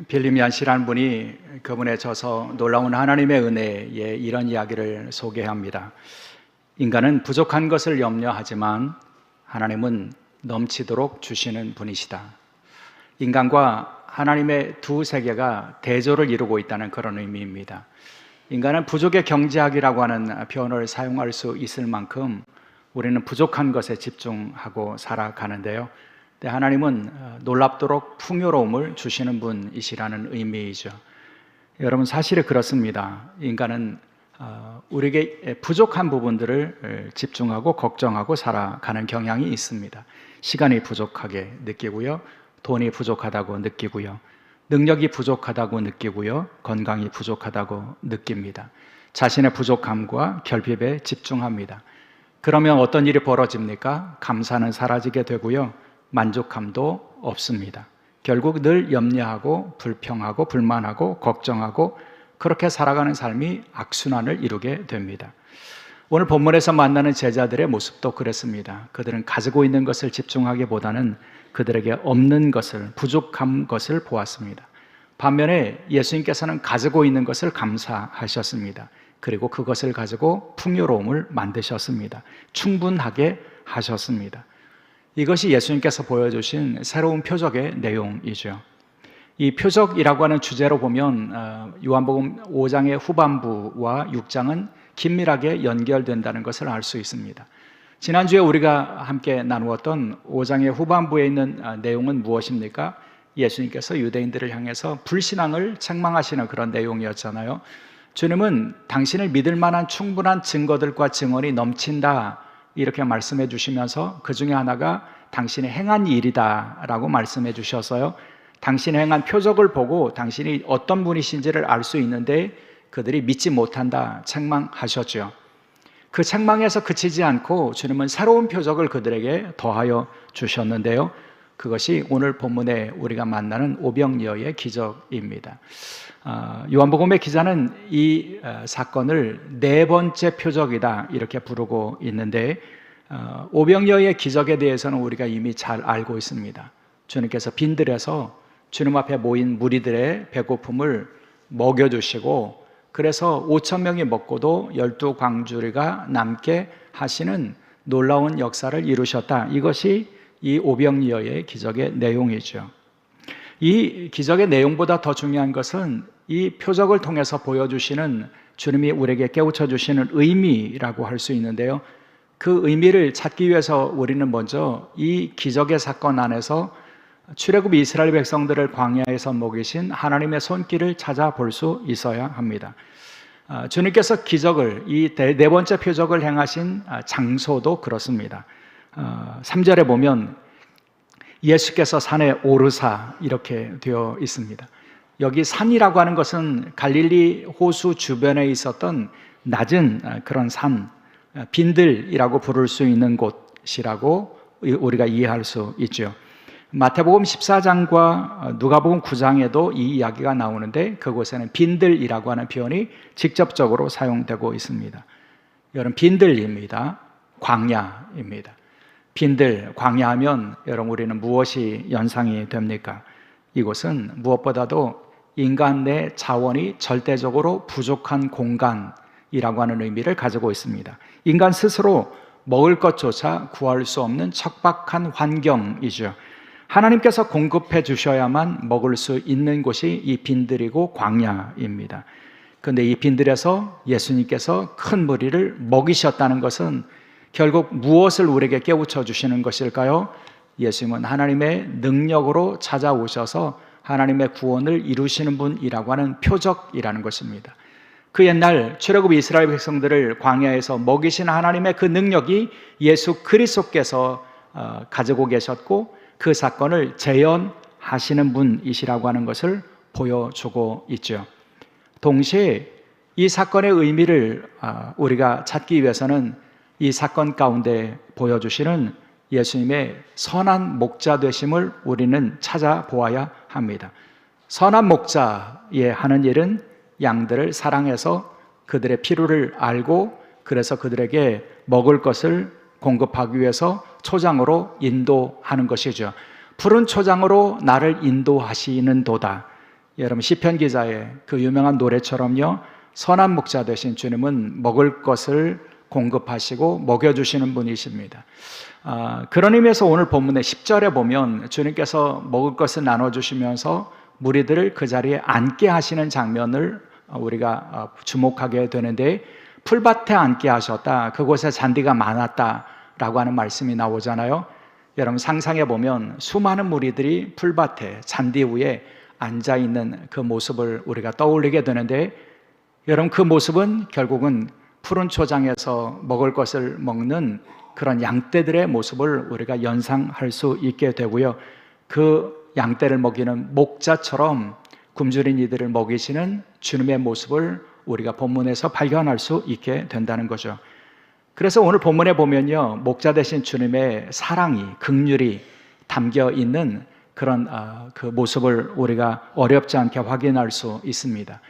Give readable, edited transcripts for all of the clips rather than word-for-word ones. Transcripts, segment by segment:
빌리미안 씨라는 분이 그분의 저서 놀라운 하나님의 은혜에 이런 이야기를 소개합니다. 인간은 부족한 것을 염려하지만 하나님은 넘치도록 주시는 분이시다. 인간과 하나님의 두 세계가 대조를 이루고 있다는 그런 의미입니다. 인간은 부족의 경제학이라고 하는 표현을 사용할 수 있을 만큼 우리는 부족한 것에 집중하고 살아가는데요. 하나님은 놀랍도록 풍요로움을 주시는 분이시라는 의미이죠. 여러분, 사실은 그렇습니다. 인간은 우리에게 부족한 부분들을 집중하고 걱정하고 살아가는 경향이 있습니다. 시간이 부족하게 느끼고요, 돈이 부족하다고 느끼고요, 능력이 부족하다고 느끼고요, 건강이 부족하다고 느낍니다. 자신의 부족함과 결핍에 집중합니다. 그러면 어떤 일이 벌어집니까? 감사는 사라지게 되고요, 만족감도 없습니다. 결국 늘 염려하고 불평하고 불만하고 걱정하고 그렇게 살아가는 삶이 악순환을 이루게 됩니다. 오늘 본문에서 만나는 제자들의 모습도 그랬습니다. 그들은 가지고 있는 것을 집중하기보다는 그들에게 없는 것을, 부족한 것을 보았습니다. 반면에 예수님께서는 가지고 있는 것을 감사하셨습니다. 그리고 그것을 가지고 풍요로움을 만드셨습니다. 충분하게 하셨습니다. 이것이 예수님께서 보여주신 새로운 표적의 내용이죠. 이 표적이라고 하는 주제로 보면 요한복음 5장의 후반부와 6장은 긴밀하게 연결된다는 것을 알 수 있습니다. 지난주에 우리가 함께 나누었던 5장의 후반부에 있는 내용은 무엇입니까? 예수님께서 유대인들을 향해서 불신앙을 책망하시는 그런 내용이었잖아요. 주님은 당신을 믿을 만한 충분한 증거들과 증언이 넘친다, 이렇게 말씀해 주시면서 그 중에 하나가 당신이 행한 일이다 라고 말씀해 주셔서요, 당신이 행한 표적을 보고 당신이 어떤 분이신지를 알 수 있는데 그들이 믿지 못한다 책망하셨죠. 그 책망에서 그치지 않고 주님은 새로운 표적을 그들에게 더하여 주셨는데요, 그것이 오늘 본문에 우리가 만나는 오병이어의 기적입니다. 요한복음의 기자는 이 사건을 네 번째 표적이다 이렇게 부르고 있는데, 오병이어의 기적에 대해서는 우리가 이미 잘 알고 있습니다. 주님께서 빈들에서 주님 앞에 모인 무리들의 배고픔을 먹여주시고, 그래서 5,000명이 먹고도 12광주리가 남게 하시는 놀라운 역사를 이루셨다. 이것이 이 오병이어의 기적의 내용이죠. 이 기적의 내용보다 더 중요한 것은 이 표적을 통해서 보여주시는 주님이 우리에게 깨우쳐 주시는 의미라고 할 수 있는데요, 그 의미를 찾기 위해서 우리는 먼저 이 기적의 사건 안에서 출애굽 이스라엘 백성들을 광야에서 먹이신 하나님의 손길을 찾아볼 수 있어야 합니다. 주님께서 기적을, 이 네 번째 표적을 행하신 장소도 그렇습니다. 3절에 보면 예수께서 산에 오르사 이렇게 되어 있습니다. 여기 산이라고 하는 것은 갈릴리 호수 주변에 있었던 낮은 그런 산, 빈들이라고 부를 수 있는 곳이라고 우리가 이해할 수 있죠. 마태복음 14장과 누가복음 9장에도 이 이야기가 나오는데 그곳에는 빈들이라고 하는 표현이 직접적으로 사용되고 있습니다. 여러분, 빈들입니다. 광야입니다. 빈들, 광야하면 여러분 우리는 무엇이 연상이 됩니까? 이곳은 무엇보다도 인간 내 자원이 절대적으로 부족한 공간이라고 하는 의미를 가지고 있습니다. 인간 스스로 먹을 것조차 구할 수 없는 척박한 환경이죠. 하나님께서 공급해 주셔야만 먹을 수 있는 곳이 이 빈들이고 광야입니다. 그런데 이 빈들에서 예수님께서 큰 무리를 먹이셨다는 것은 결국 무엇을 우리에게 깨우쳐 주시는 것일까요? 예수님은 하나님의 능력으로 찾아오셔서 하나님의 구원을 이루시는 분이라고 하는 표적이라는 것입니다. 그 옛날 출애굽 이스라엘 백성들을 광야에서 먹이신 하나님의 그 능력이 예수 그리스도께서 가지고 계셨고, 그 사건을 재현하시는 분이시라고 하는 것을 보여주고 있죠. 동시에 이 사건의 의미를 우리가 찾기 위해서는 이 사건 가운데 보여주시는 예수님의 선한 목자 되심을 우리는 찾아보아야 합니다. 선한 목자의 하는 일은 양들을 사랑해서 그들의 필요를 알고, 그래서 그들에게 먹을 것을 공급하기 위해서 초장으로 인도하는 것이죠. 푸른 초장으로 나를 인도하시는 도다. 여러분 시편 기자의 그 유명한 노래처럼요, 선한 목자 되신 주님은 먹을 것을 공급하시고 먹여주시는 분이십니다. 그런 의미에서 오늘 본문의 10절에 보면 주님께서 먹을 것을 나눠주시면서 무리들을 그 자리에 앉게 하시는 장면을 우리가 주목하게 되는데, 풀밭에 앉게 하셨다, 그곳에 잔디가 많았다라고 하는 말씀이 나오잖아요. 여러분 상상해 보면 수많은 무리들이 풀밭에 잔디 위에 앉아있는 그 모습을 우리가 떠올리게 되는데, 여러분 그 모습은 결국은 푸른 초장에서 먹을 것을 먹는 그런 양떼들의 모습을 우리가 연상할 수 있게 되고요, 그 양떼를 먹이는 목자처럼 굶주린 이들을 먹이시는 주님의 모습을 우리가 본문에서 발견할 수 있게 된다는 거죠. 그래서 오늘 본문에 보면요, 목자 되신 주님의 사랑이, 긍휼이 담겨 있는 그런 그 모습을 우리가 어렵지 않게 확인할 수 있습니다.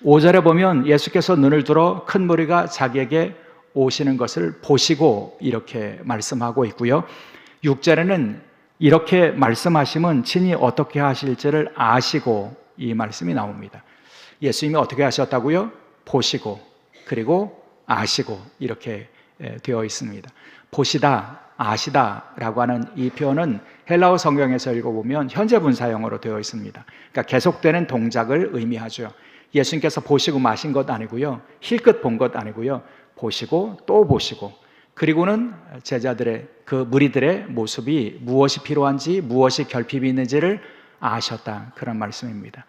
5절에 보면 예수께서 눈을 들어 큰 무리가 자기에게 오시는 것을 보시고 이렇게 말씀하고 있고요, 6절에는 이렇게 말씀하시면 친히 어떻게 하실지를 아시고 이 말씀이 나옵니다. 예수님이 어떻게 하셨다고요? 보시고 그리고 아시고 이렇게 되어 있습니다. 보시다, 아시다 라고 하는 이 표현은 헬라어 성경에서 읽어보면 현재 분사형으로 되어 있습니다. 그러니까 계속되는 동작을 의미하죠. 예수님께서 보시고 마신 것 아니고요, 힐끗 본 것 아니고요, 보시고 또 보시고, 그리고는 제자들의 그 무리들의 모습이 무엇이 필요한지, 무엇이 결핍이 있는지를 아셨다, 그런 말씀입니다.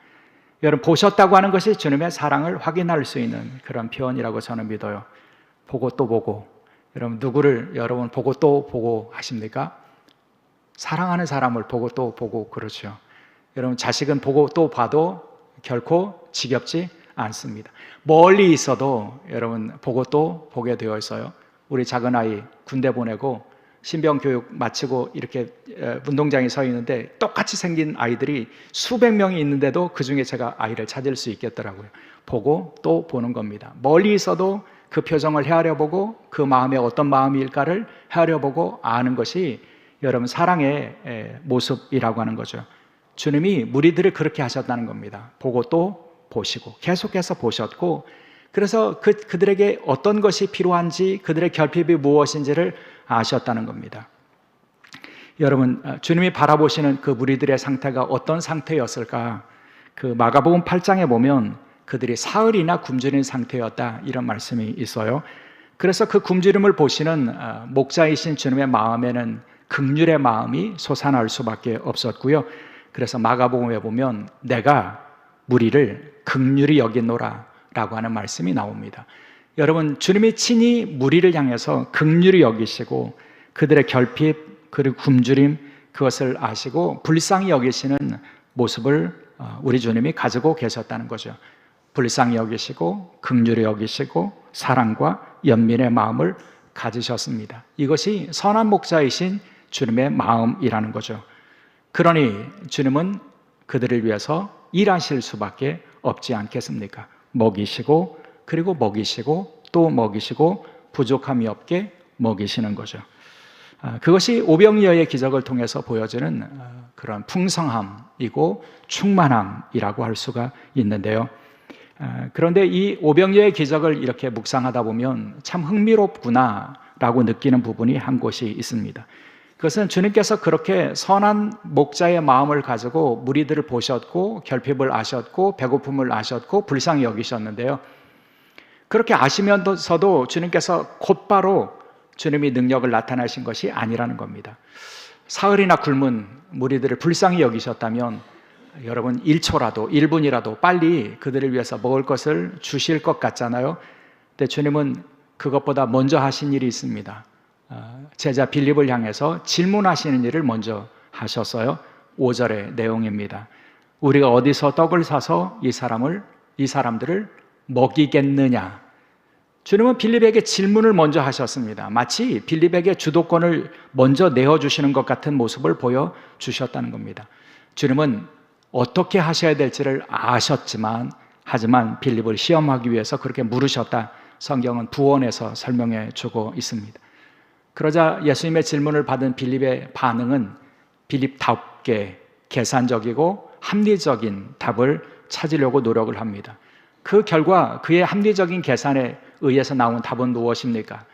여러분 보셨다고 하는 것이 주님의 사랑을 확인할 수 있는 그런 표현이라고 저는 믿어요. 보고 또 보고. 여러분 누구를 여러분 보고 또 보고 하십니까? 사랑하는 사람을 보고 또 보고 그러죠. 여러분 자식은 보고 또 봐도 결코 지겹지 않습니다. 멀리 있어도 여러분 보고 또 보게 되어 있어요. 우리 작은 아이 군대 보내고 신병 교육 마치고 이렇게 운동장에 서 있는데 똑같이 생긴 아이들이 수백 명이 있는데도 그 중에 제가 아이를 찾을 수 있겠더라고요. 보고 또 보는 겁니다. 멀리 있어도 그 표정을 헤아려보고 그 마음에 어떤 마음일까를 헤아려보고 아는 것이 여러분 사랑의 모습이라고 하는 거죠. 주님이 무리들을 그렇게 하셨다는 겁니다. 보고 또 보시고 계속해서 보셨고, 그래서 그들에게 어떤 것이 필요한지, 그들의 결핍이 무엇인지를 아셨다는 겁니다. 여러분 주님이 바라보시는 그 무리들의 상태가 어떤 상태였을까? 그 마가복음 8장에 보면 그들이 사흘이나 굶주린 상태였다, 이런 말씀이 있어요. 그래서 그 굶주림을 보시는 목자이신 주님의 마음에는 긍휼의 마음이 솟아날 수밖에 없었고요. 그래서 마가복음에 보면 내가 무리를 긍휼히 여기노라 라고 하는 말씀이 나옵니다. 여러분 주님이 친히 무리를 향해서 긍휼히 여기시고 그들의 결핍 그리고 굶주림 그것을 아시고 불쌍히 여기시는 모습을 우리 주님이 가지고 계셨다는 거죠. 불쌍히 여기시고 긍휼히 여기시고 사랑과 연민의 마음을 가지셨습니다. 이것이 선한 목자이신 주님의 마음이라는 거죠. 그러니 주님은 그들을 위해서 일하실 수밖에 없지 않겠습니까? 먹이시고 그리고 먹이시고 또 먹이시고 부족함이 없게 먹이시는 거죠. 그것이 오병이어의 기적을 통해서 보여지는 그런 풍성함이고 충만함이라고 할 수가 있는데요. 그런데 이 오병이어의 기적을 이렇게 묵상하다 보면 참 흥미롭구나라고 느끼는 부분이 한 곳이 있습니다. 그것은 주님께서 그렇게 선한 목자의 마음을 가지고 무리들을 보셨고 결핍을 아셨고 배고픔을 아셨고 불쌍히 여기셨는데요, 그렇게 아시면서도 주님께서 곧바로 주님이 능력을 나타나신 것이 아니라는 겁니다. 사흘이나 굶은 무리들을 불쌍히 여기셨다면 여러분 1초라도 1분이라도 빨리 그들을 위해서 먹을 것을 주실 것 같잖아요. 근데 주님은 그것보다 먼저 하신 일이 있습니다. 제자 빌립을 향해서 질문하시는 일을 먼저 하셨어요. 5절의 내용입니다. 우리가 어디서 떡을 사서 이 사람들을 먹이겠느냐? 주님은 빌립에게 질문을 먼저 하셨습니다. 마치 빌립에게 주도권을 먼저 내어주시는 것 같은 모습을 보여주셨다는 겁니다. 주님은 어떻게 하셔야 될지를 아셨지만 하지만 빌립을 시험하기 위해서 그렇게 물으셨다. 성경은 부언해서 설명해 주고 있습니다. 그러자 예수님의 질문을 받은 빌립의 반응은 빌립답게 계산적이고 합리적인 답을 찾으려고 노력을 합니다. 그 결과 그의 합리적인 계산에 의해서 나온 답은 무엇입니까?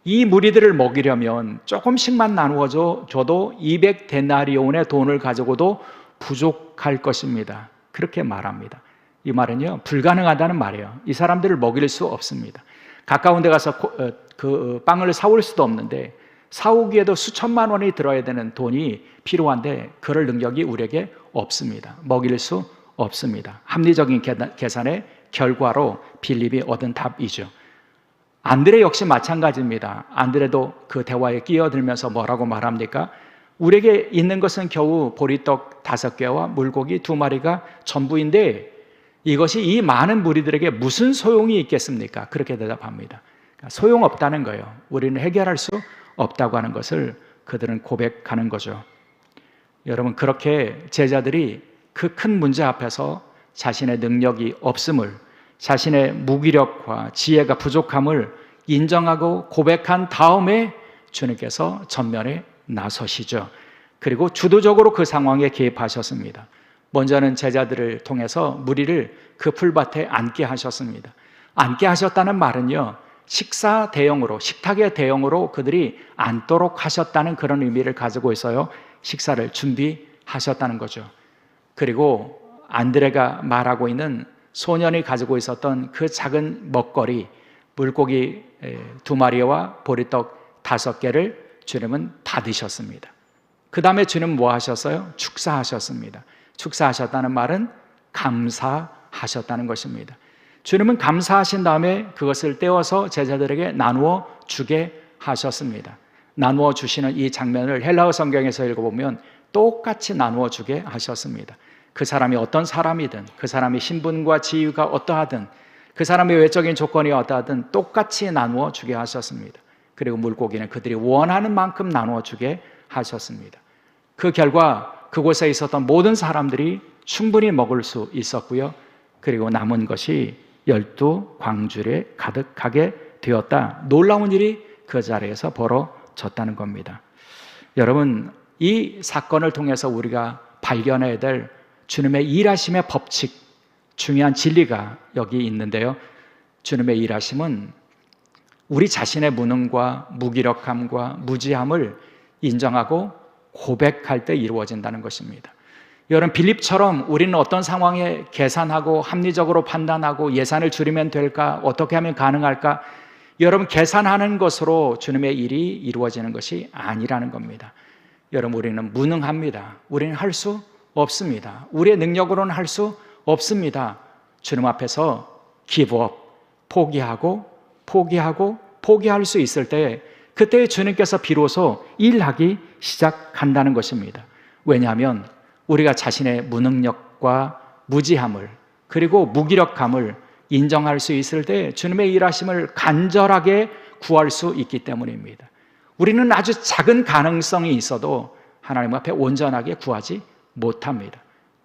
이 무리들을 먹이려면 조금씩만 나누어 줘도 200데나리온의 돈을 가지고도 부족할 것입니다. 그렇게 말합니다. 이 말은요, 불가능하다는 말이에요. 이 사람들을 먹일 수 없습니다. 가까운 데 가서 그 빵을 사올 수도 없는데, 사오기에도 수천만 원이 들어야 되는 돈이 필요한데 그럴 능력이 우리에게 없습니다. 먹일 수 없습니다. 합리적인 계산의 결과로 빌립이 얻은 답이죠. 안드레 역시 마찬가지입니다. 안드레도 그 대화에 끼어들면서 뭐라고 말합니까? 우리에게 있는 것은 겨우 보리떡 5개와 물고기 2마리가 전부인데 이것이 이 많은 무리들에게 무슨 소용이 있겠습니까? 그렇게 대답합니다. 그러니까 소용없다는 거예요. 우리는 해결할 수 없다고 하는 것을 그들은 고백하는 거죠. 여러분, 그렇게 제자들이 그 큰 문제 앞에서 자신의 능력이 없음을, 자신의 무기력과 지혜가 부족함을 인정하고 고백한 다음에 주님께서 전면에 나서시죠. 그리고 주도적으로 그 상황에 개입하셨습니다. 먼저는 제자들을 통해서 무리를 그 풀밭에 앉게 하셨습니다. 앉게 하셨다는 말은요, 식사 대용으로, 식탁의 대용으로 그들이 앉도록 하셨다는 그런 의미를 가지고 있어요. 식사를 준비하셨다는 거죠. 그리고 안드레가 말하고 있는 소년이 가지고 있었던 그 작은 먹거리, 물고기 2마리와 보리떡 5개를 주님은 받으셨습니다. 그 다음에 주님은 뭐 하셨어요? 축사하셨습니다. 축사하셨다는 말은 감사하셨다는 것입니다. 주님은 감사하신 다음에 그것을 떼어서 제자들에게 나누어 주게 하셨습니다. 나누어 주시는 이 장면을 헬라어 성경에서 읽어보면 똑같이 나누어 주게 하셨습니다. 그 사람이 어떤 사람이든, 그 사람의 신분과 지위가 어떠하든, 그 사람의 외적인 조건이 어떠하든 똑같이 나누어 주게 하셨습니다. 그리고 물고기는 그들이 원하는 만큼 나누어 주게 하셨습니다. 그 결과 그곳에 있었던 모든 사람들이 충분히 먹을 수 있었고요. 그리고 남은 것이 12광주리에 가득하게 되었다. 놀라운 일이 그 자리에서 벌어졌다는 겁니다. 여러분, 이 사건을 통해서 우리가 발견해야 될 주님의 일하심의 법칙, 중요한 진리가 여기 있는데요. 주님의 일하심은 우리 자신의 무능과 무기력함과 무지함을 인정하고 고백할 때 이루어진다는 것입니다. 여러분, 빌립처럼 우리는 어떤 상황에 계산하고 합리적으로 판단하고 예산을 줄이면 될까? 어떻게 하면 가능할까? 여러분, 계산하는 것으로 주님의 일이 이루어지는 것이 아니라는 겁니다. 여러분, 우리는 무능합니다. 우리는 할 수 없습니다. 우리의 능력으로는 할 수 없습니다. 주님 앞에서 기브업, 포기할 수 있을 때 그때 주님께서 비로소 일하기 시작한다는 것입니다. 왜냐하면 우리가 자신의 무능력과 무지함을 그리고 무기력함을 인정할 수 있을 때 주님의 일하심을 간절하게 구할 수 있기 때문입니다. 우리는 아주 작은 가능성이 있어도 하나님 앞에 온전하게 구하지 못합니다.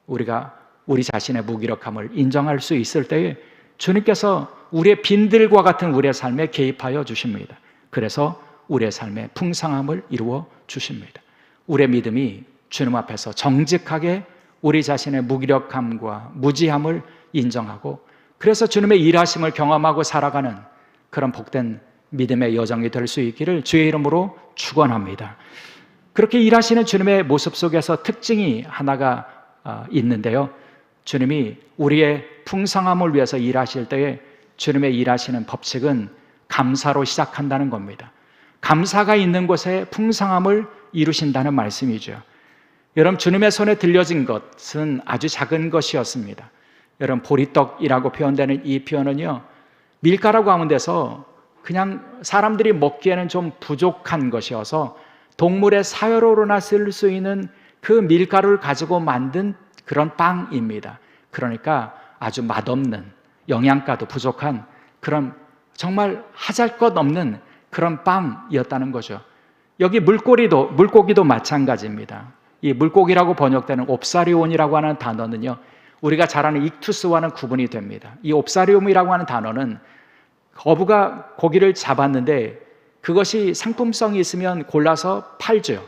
우리가 우리 자신의 무기력함을 인정할 수 있을 때에 주님께서 우리의 빈들과 같은 우리의 삶에 개입하여 주십니다. 그래서 우리의 삶에 풍성함을 이루어 주십니다. 우리의 믿음이 주님 앞에서 정직하게 우리 자신의 무기력함과 무지함을 인정하고 그래서 주님의 일하심을 경험하고 살아가는 그런 복된 믿음의 여정이 될 수 있기를 주의 이름으로 축원합니다. 그렇게 일하시는 주님의 모습 속에서 특징이 하나가 있는데요. 주님이 우리의 풍성함을 위해서 일하실 때에 주님의 일하시는 법칙은 감사로 시작한다는 겁니다. 감사가 있는 곳에 풍성함을 이루신다는 말씀이죠. 여러분, 주님의 손에 들려진 것은 아주 작은 것이었습니다. 여러분, 보리떡이라고 표현되는 이 표현은요, 밀가루 가운데서 그냥 사람들이 먹기에는 좀 부족한 것이어서 동물의 사료로나 쓸 수 있는 그 밀가루를 가지고 만든 그런 빵입니다. 그러니까 아주 맛없는, 영양가도 부족한 그런 정말 하잘것없는 그런 빵이었다는 거죠. 여기 물고기도 마찬가지입니다. 이 물고기라고 번역되는 옵사리온이라고 하는 단어는요, 우리가 잘 아는 익투스와는 구분이 됩니다. 이 옵사리움이라고 하는 단어는 어부가 고기를 잡았는데 그것이 상품성이 있으면 골라서 팔죠.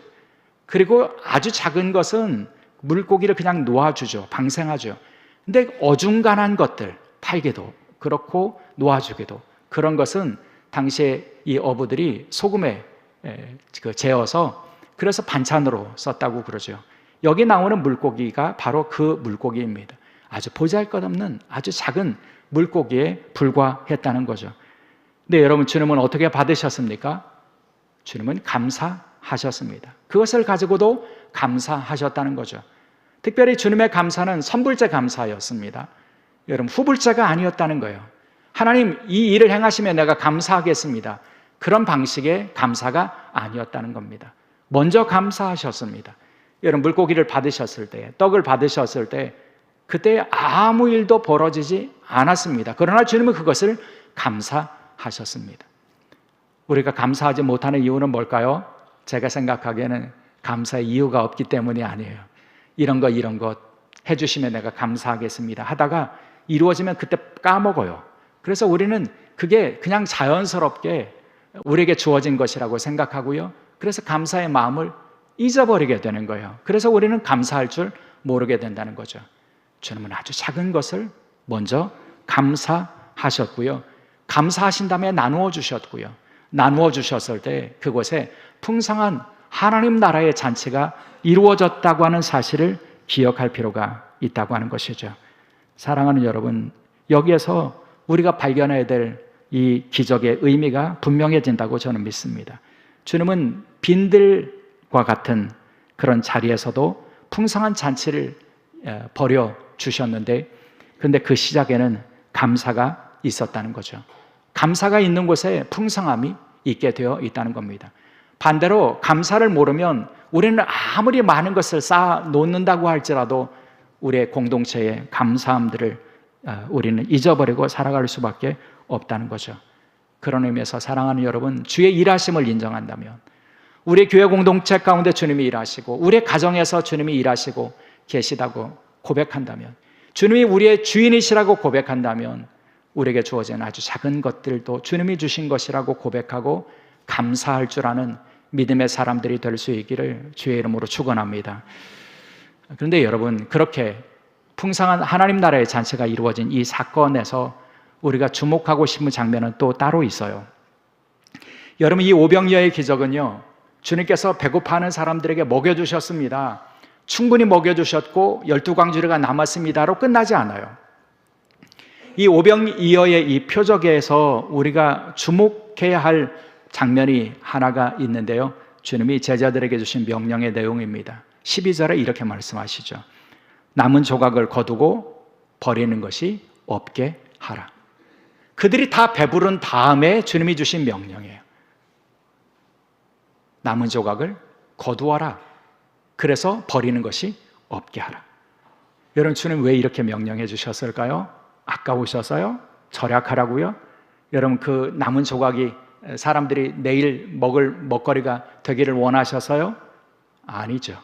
그리고 아주 작은 것은 물고기를 그냥 놓아주죠. 방생하죠. 근데 어중간한 것들, 팔기도 그렇고 놓아주기도, 그런 것은 당시에 이 어부들이 소금에 재어서 그래서 반찬으로 썼다고 그러죠. 여기 나오는 물고기가 바로 그 물고기입니다. 아주 보잘것없는 아주 작은 물고기에 불과했다는 거죠. 근데 여러분, 주님은 어떻게 받으셨습니까? 주님은 감사하셨습니다. 그것을 가지고도 감사하셨다는 거죠. 특별히 주님의 감사는 선불제 감사였습니다. 여러분, 후불제가 아니었다는 거예요. 하나님, 이 일을 행하시면 내가 감사하겠습니다. 그런 방식의 감사가 아니었다는 겁니다. 먼저 감사하셨습니다. 여러분, 물고기를 받으셨을 때, 떡을 받으셨을 때, 그때 아무 일도 벌어지지 않았습니다. 그러나 주님은 그것을 감사하셨습니다. 우리가 감사하지 못하는 이유는 뭘까요? 제가 생각하기에는 감사의 이유가 없기 때문이 아니에요. 이런 것 해주시면 내가 감사하겠습니다 하다가 이루어지면 그때 까먹어요. 그래서 우리는 그게 그냥 자연스럽게 우리에게 주어진 것이라고 생각하고요. 그래서 감사의 마음을 잊어버리게 되는 거예요. 그래서 우리는 감사할 줄 모르게 된다는 거죠. 주님은 아주 작은 것을 먼저 감사하셨고요. 감사하신 다음에 나누어 주셨고요. 나누어 주셨을 때 그곳에 풍성한 하나님 나라의 잔치가 이루어졌다고 하는 사실을 기억할 필요가 있다고 하는 것이죠. 사랑하는 여러분, 여기에서 우리가 발견해야 될 이 기적의 의미가 분명해진다고 저는 믿습니다. 주님은 빈들과 같은 그런 자리에서도 풍성한 잔치를 벌여 주셨는데, 그런데 그 시작에는 감사가 있었다는 거죠. 감사가 있는 곳에 풍성함이 있게 되어 있다는 겁니다. 반대로 감사를 모르면 우리는 아무리 많은 것을 쌓아 놓는다고 할지라도 우리의 공동체의 감사함들을 우리는 잊어버리고 살아갈 수밖에 없다는 거죠. 그런 의미에서 사랑하는 여러분, 주의 일하심을 인정한다면, 우리 교회 공동체 가운데 주님이 일하시고 우리의 가정에서 주님이 일하시고 계시다고 고백한다면, 주님이 우리의 주인이시라고 고백한다면, 우리에게 주어진 아주 작은 것들도 주님이 주신 것이라고 고백하고 감사할 줄 아는 믿음의 사람들이 될 수 있기를 주의 이름으로 축원합니다. 그런데 여러분, 그렇게 풍성한 하나님 나라의 잔치가 이루어진 이 사건에서 우리가 주목하고 싶은 장면은 또 따로 있어요. 여러분, 이 오병이어의 기적은요, 주님께서 배고파하는 사람들에게 먹여주셨습니다. 충분히 먹여주셨고 12광주리가 남았습니다로 끝나지 않아요. 이 오병이어의 이 표적에서 우리가 주목해야 할 장면이 하나가 있는데요, 주님이 제자들에게 주신 명령의 내용입니다. 12절에 이렇게 말씀하시죠. 남은 조각을 거두고 버리는 것이 없게 하라. 그들이 다 배부른 다음에 주님이 주신 명령이에요. 남은 조각을 거두어라. 그래서 버리는 것이 없게 하라. 여러분, 주님 왜 이렇게 명령해 주셨을까요? 아까우셔서요? 절약하라고요? 여러분, 그 남은 조각이 사람들이 내일 먹을 먹거리가 되기를 원하셔서요? 아니죠.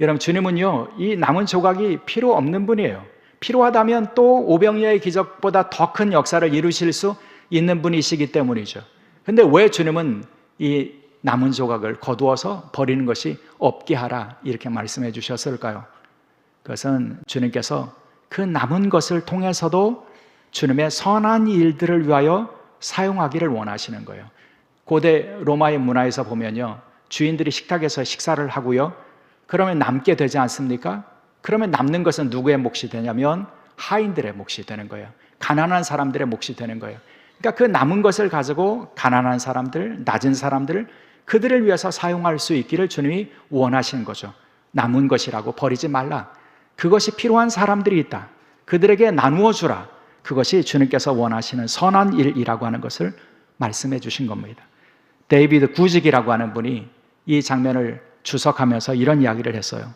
여러분, 주님은요, 이 남은 조각이 필요 없는 분이에요. 필요하다면 또 오병이어의 기적보다 더 큰 역사를 이루실 수 있는 분이시기 때문이죠. 근데 왜 주님은 이 남은 조각을 거두어서 버리는 것이 없게 하라 이렇게 말씀해 주셨을까요? 그것은 주님께서 그 남은 것을 통해서도 주님의 선한 일들을 위하여 사용하기를 원하시는 거예요. 고대 로마의 문화에서 보면요, 주인들이 식탁에서 식사를 하고요, 그러면 남게 되지 않습니까? 그러면 남는 것은 누구의 몫이 되냐면 하인들의 몫이 되는 거예요. 가난한 사람들의 몫이 되는 거예요. 그러니까 그 남은 것을 가지고 가난한 사람들, 낮은 사람들, 그들을 위해서 사용할 수 있기를 주님이 원하시는 거죠. 남은 것이라고 버리지 말라. 그것이 필요한 사람들이 있다. 그들에게 나누어 주라. 그것이 주님께서 원하시는 선한 일이라고 하는 것을 말씀해 주신 겁니다. 데이비드 구직이라고 하는 분이 이 장면을 주석하면서 이런 이야기를 했어요.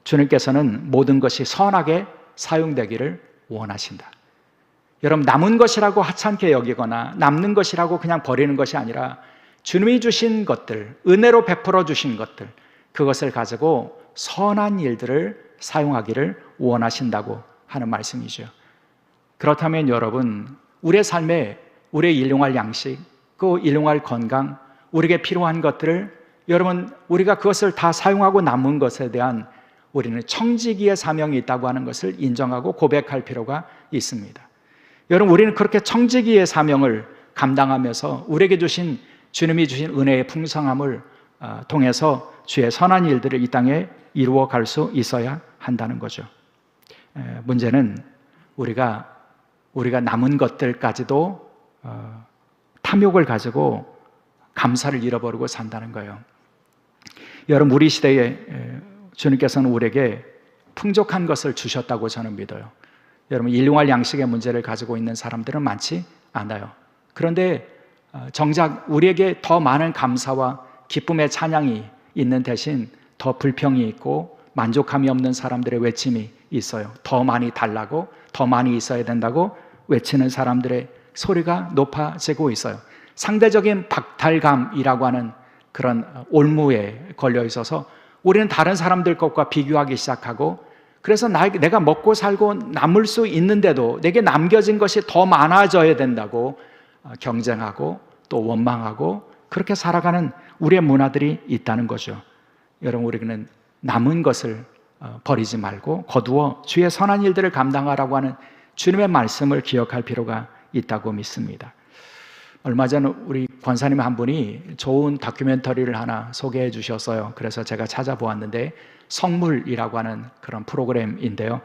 주님께서는 모든 것이 선하게 사용되기를 원하신다. 여러분, 남은 것이라고 하찮게 여기거나 남는 것이라고 그냥 버리는 것이 아니라 주님이 주신 것들, 은혜로 베풀어 주신 것들, 그것을 가지고 선한 일들을 사용하기를 원하신다고 하는 말씀이죠. 그렇다면 여러분, 우리의 삶에 우리의 일용할 양식, 그 일용할 건강, 우리에게 필요한 것들을 여러분, 우리가 그것을 다 사용하고 남은 것에 대한 우리는 청지기의 사명이 있다고 하는 것을 인정하고 고백할 필요가 있습니다. 여러분, 우리는 그렇게 청지기의 사명을 감당하면서 우리에게 주신 주님이 주신 은혜의 풍성함을 통해서 주의 선한 일들을 이 땅에 이루어 갈 수 있어야 한다는 거죠. 문제는 우리가 남은 것들까지도 탐욕을 가지고 감사를 잃어버리고 산다는 거예요. 여러분, 우리 시대에 주님께서는 우리에게 풍족한 것을 주셨다고 저는 믿어요. 여러분, 일용할 양식의 문제를 가지고 있는 사람들은 많지 않아요. 그런데 정작 우리에게 더 많은 감사와 기쁨의 찬양이 있는 대신 더 불평이 있고 만족함이 없는 사람들의 외침이 있어요. 더 많이 달라고, 더 많이 있어야 된다고 외치는 사람들의 소리가 높아지고 있어요. 상대적인 박탈감이라고 하는 그런 올무에 걸려 있어서 우리는 다른 사람들 것과 비교하기 시작하고, 그래서 내가 먹고 살고 남을 수 있는데도 내게 남겨진 것이 더 많아져야 된다고 경쟁하고 또 원망하고 그렇게 살아가는 우리의 문화들이 있다는 거죠. 여러분, 우리는 남은 것을 버리지 말고 거두어 주의 선한 일들을 감당하라고 하는 주님의 말씀을 기억할 필요가 있다고 믿습니다. 얼마 전 우리 권사님 한 분이 좋은 다큐멘터리를 하나 소개해 주셨어요. 그래서 제가 찾아보았는데 성물이라고 하는 그런 프로그램인데요.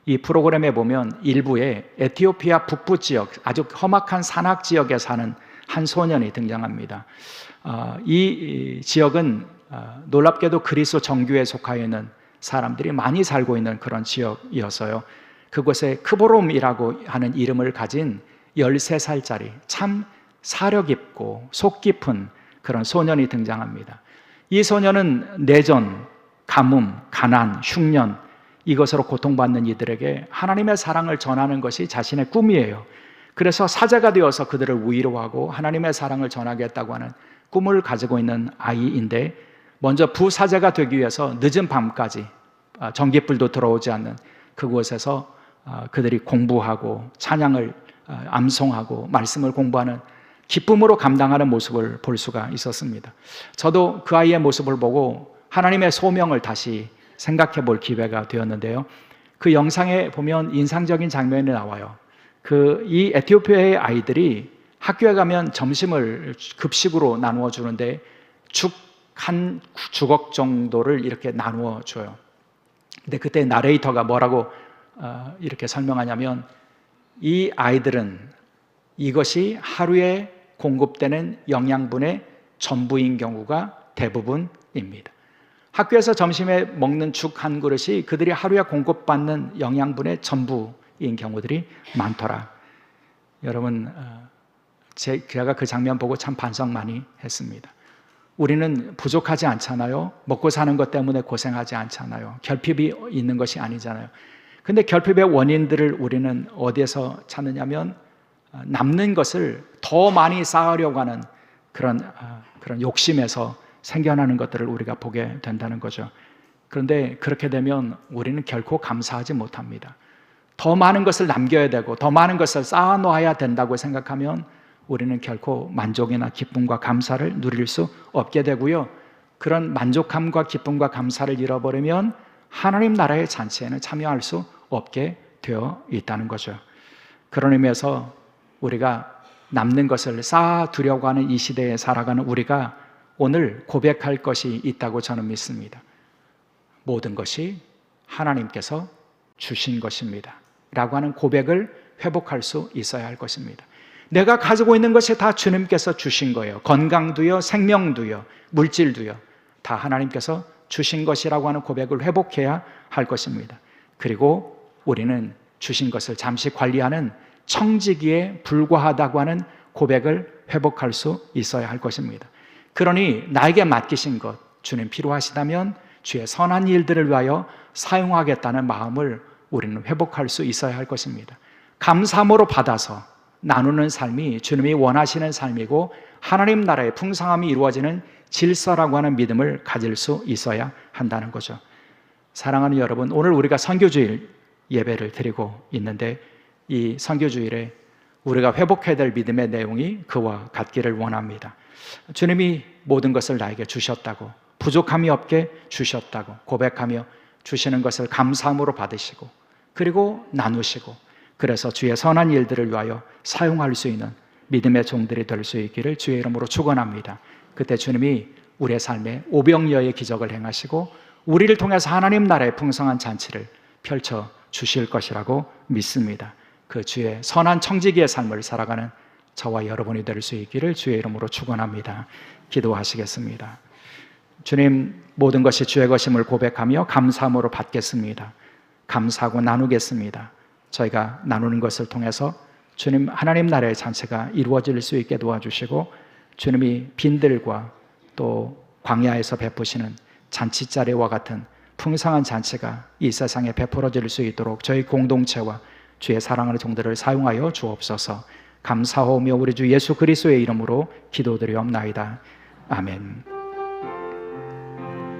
이 프로그램에 보면 일부에 에티오피아 북부 지역, 아주 험악한 산악 지역에 사는 한 소년이 등장합니다. 이 지역은 놀랍게도 그리스도 정교회에 속하여 있는 사람들이 많이 살고 있는 그런 지역이었어요. 그곳에 크보롬이라고 하는 이름을 가진 13살짜리 참 사려 깊고 속 깊은 그런 소년이 등장합니다. 이 소년은 내전, 가뭄, 가난, 흉년, 이것으로 고통받는 이들에게 하나님의 사랑을 전하는 것이 자신의 꿈이에요. 그래서 사제가 되어서 그들을 위로하고 하나님의 사랑을 전하겠다고 하는 꿈을 가지고 있는 아이인데, 먼저 부사제가 되기 위해서 늦은 밤까지 전깃불도 들어오지 않는 그곳에서 그들이 공부하고 찬양을 암송하고 말씀을 공부하는 기쁨으로 감당하는 모습을 볼 수가 있었습니다. 저도 그 아이의 모습을 보고 하나님의 소명을 다시 생각해 볼 기회가 되었는데요. 그 영상에 보면 인상적인 장면이 나와요. 이 에티오피아의 아이들이 학교에 가면 점심을 급식으로 나누어 주는데 죽 한 주걱 정도를 이렇게 나누어 줘요. 근데 그때 나레이터가 뭐라고 이렇게 설명하냐면, 이 아이들은 이것이 하루에 공급되는 영양분의 전부인 경우가 대부분입니다. 학교에서 점심에 먹는 죽 한 그릇이 그들이 하루에 공급받는 영양분의 전부인 경우들이 많더라. 여러분, 제가 그 장면 보고 참 반성 많이 했습니다. 우리는 부족하지 않잖아요. 먹고 사는 것 때문에 고생하지 않잖아요. 결핍이 있는 것이 아니잖아요. 근데 결핍의 원인들을 우리는 어디에서 찾느냐면, 남는 것을 더 많이 쌓으려고 하는 그런 욕심에서 생겨나는 것들을 우리가 보게 된다는 거죠. 그런데 그렇게 되면 우리는 결코 감사하지 못합니다. 더 많은 것을 남겨야 되고 더 많은 것을 쌓아놓아야 된다고 생각하면 우리는 결코 만족이나 기쁨과 감사를 누릴 수 없게 되고요. 그런 만족함과 기쁨과 감사를 잃어버리면 하나님 나라의 잔치에는 참여할 수 없게 되어 있다는 거죠. 그런 의미에서 우리가 남는 것을 쌓아두려고 하는 이 시대에 살아가는 우리가 오늘 고백할 것이 있다고 저는 믿습니다. 모든 것이 하나님께서 주신 것입니다 라고 하는 고백을 회복할 수 있어야 할 것입니다. 내가 가지고 있는 것이 다 주님께서 주신 거예요. 건강도요, 생명도요, 물질도요, 다 하나님께서 주신 것이라고 하는 고백을 회복해야 할 것입니다. 그리고 우리는 주신 것을 잠시 관리하는 청지기에 불과하다고 하는 고백을 회복할 수 있어야 할 것입니다. 그러니 나에게 맡기신 것, 주님 필요하시다면 주의 선한 일들을 위하여 사용하겠다는 마음을 우리는 회복할 수 있어야 할 것입니다. 감사함으로 받아서 나누는 삶이 주님이 원하시는 삶이고 하나님 나라의 풍성함이 이루어지는 질서라고 하는 믿음을 가질 수 있어야 한다는 거죠. 사랑하는 여러분, 오늘 우리가 선교주일 예배를 드리고 있는데 이 선교주일에 우리가 회복해야 될 믿음의 내용이 그와 같기를 원합니다. 주님이 모든 것을 나에게 주셨다고, 부족함이 없게 주셨다고 고백하며 주시는 것을 감사함으로 받으시고 그리고 나누시고 그래서 주의 선한 일들을 위하여 사용할 수 있는 믿음의 종들이 될 수 있기를 주의 이름으로 축원합니다. 그때 주님이 우리의 삶에 오병이어의 기적을 행하시고 우리를 통해서 하나님 나라의 풍성한 잔치를 펼쳐 주실 것이라고 믿습니다. 그 주의 선한 청지기의 삶을 살아가는 저와 여러분이 될 수 있기를 주의 이름으로 축원합니다. 기도하시겠습니다. 주님, 모든 것이 주의 것임을 고백하며 감사함으로 받겠습니다. 감사하고 나누겠습니다. 저희가 나누는 것을 통해서 주님 하나님 나라의 잔치가 이루어질 수 있게 도와주시고 주님이 빈들과 또 광야에서 베푸시는 잔치자리와 같은 풍성한 잔치가 이 세상에 베풀어질 수 있도록 저희 공동체와 주의 사랑하는 종들을 사용하여 주옵소서. 감사하오며 우리 주 예수 그리스도의 이름으로 기도드리옵나이다. 아멘.